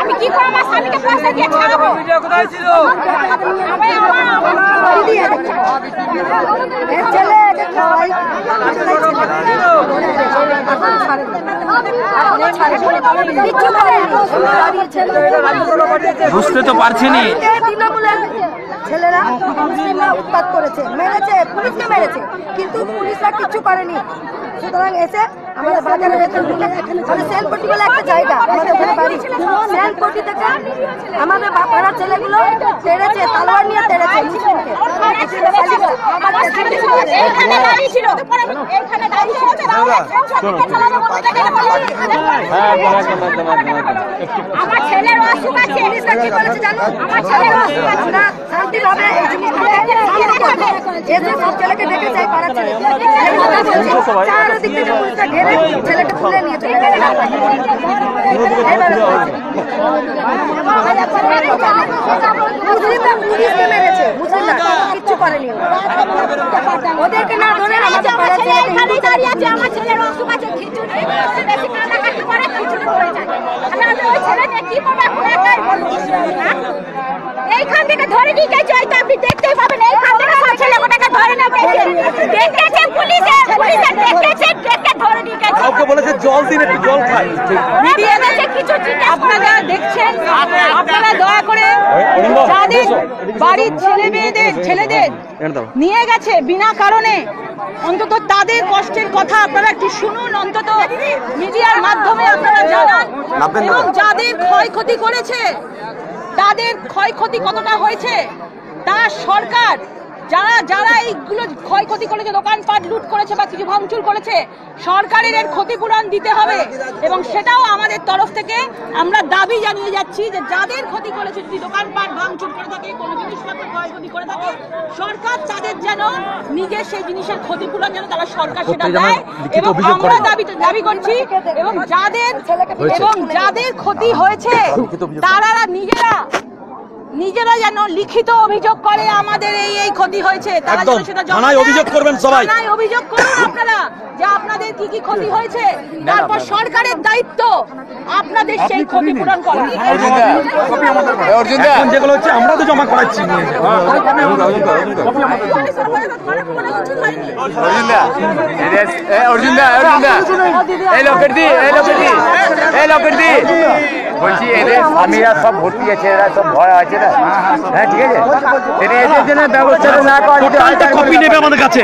আমি কি করে আমার স্বামীকে পয়সা দিয়ে ছাড়াবো? ভিডিও কোথায় ছিল? বুঝতে তো পারছি না। ছেলেরা মুসলিমরা উৎপাত করেছে, মেরেছে, পুলিশকে মেরেছে, কিন্তু পুলিশরা কিছু করেনি। সুতরাং এসে আমাদের বাজারের ভেতর ঢুকে সেনপট্টি বলে একটা জায়গা, আমাদের ওখানে বাড়ি, সেনপট্টি থেকে আমাদের পাড়ার ছেলেগুলো তেড়েছে, তালোয়ার নিয়ে তেড়েছে মুসলিমকে। আমার ছেলের অসুখ আছে, কি বলেছে জানো? আমার ছেলের অসুখ আছে না, শান্তিভাবে এই জিনিসগুলো এসে সব ছেলেকে দেখে যায়, পাড়ার ছেলে চারদিক থেকে পুলিশটা ঘেরে ছেলেটা তুলে নিয়ে চলে গেছে। মুসলিমরা পুলিশকে মেরেছে, মুসলিমরা কিচ্ছু করেনি, ওদেরকে না ধরে আমাদের পাড়ার ছেলে দাঁড়িয়ে আছে। আমার ছেলের অসুখ আছে, খিচুড়ি বেশি কান্নাকাটি করে খিচুড়ি পড়ে যায়। ওই ছেলেকে কি করবে এখন একাই বলুন? এইখান থেকে ধরে নিয়ে গেছে, হয়তো আপনি দেখতেই পাবেন। এইখান থেকে সব ছেলেগুলোকে ধরে নিয়ে গেছে, দেখেছে পুলিশে দেখেছে, দেখে ধরে নিয়ে গেছে। কাউকে বলেছে জল দিন, একটু জল খাই। মিডিয়া দেখে কিছু আপনারা দেখছেন, আপনারা দয়া করে যাদের বাড়ির ছেলেদের নিয়ে গেছে বিনা কারণে, অন্তত তাদের কষ্টের কথা আপনারা একটু শুনুন, অন্তত মিডিয়ার মাধ্যমে আপনারা জানান। এবং যাদের ক্ষয়ক্ষতি করেছে, তাদের ক্ষয়ক্ষতি কতটা হয়েছে তা সরকার, যারা এইগুলো ক্ষয়ক্ষতি করেছে, দোকানপাট লুট করেছে বা কিছু ভাঙচুর করেছে, সরকারের এর ক্ষতিপূরণ দিতে হবে। এবং সেটাও আমাদের তরফ থেকে আমরা দাবি জানিয়ে যাচ্ছি যে যাদের ক্ষতি করেছে, যদি দোকানপাট ভাঙচুর করে থাকে, কোনো জিনিসপত্র ক্ষয়ক্ষতি করে থাকে, সরকার তাদের যেন নিজের সেই জিনিসের ক্ষতিপূরণ যেন তারা সরকার সেটা দেয়। এবং আমরা দাবি করছি, এবং যাদের ক্ষতি হয়েছে তারা নিজেরা যেন লিখিত অভিযোগ করে আমাদের এই ক্ষতি হয়েছে, তারা যেন সেটা থানায় অভিযোগ করবেন, সবাই থানায় অভিযোগ করুন আপনারা যে আপনাদের কি ক্ষতি হয়েছে। তারপর সরকারের দায়িত্ব আপনাদের সেই ক্ষতিপূরণ করা। যেগুলো হচ্ছে আমরা তো জমা করাচ্ছি। বলছি এদের স্বামীরা সব ভর্তি আছে, এরা সব ভয় আছে না। হ্যাঁ ঠিক আছে, এদের জন্য ব্যবস্থা না করা কপি নেবে আমাদের কাছে।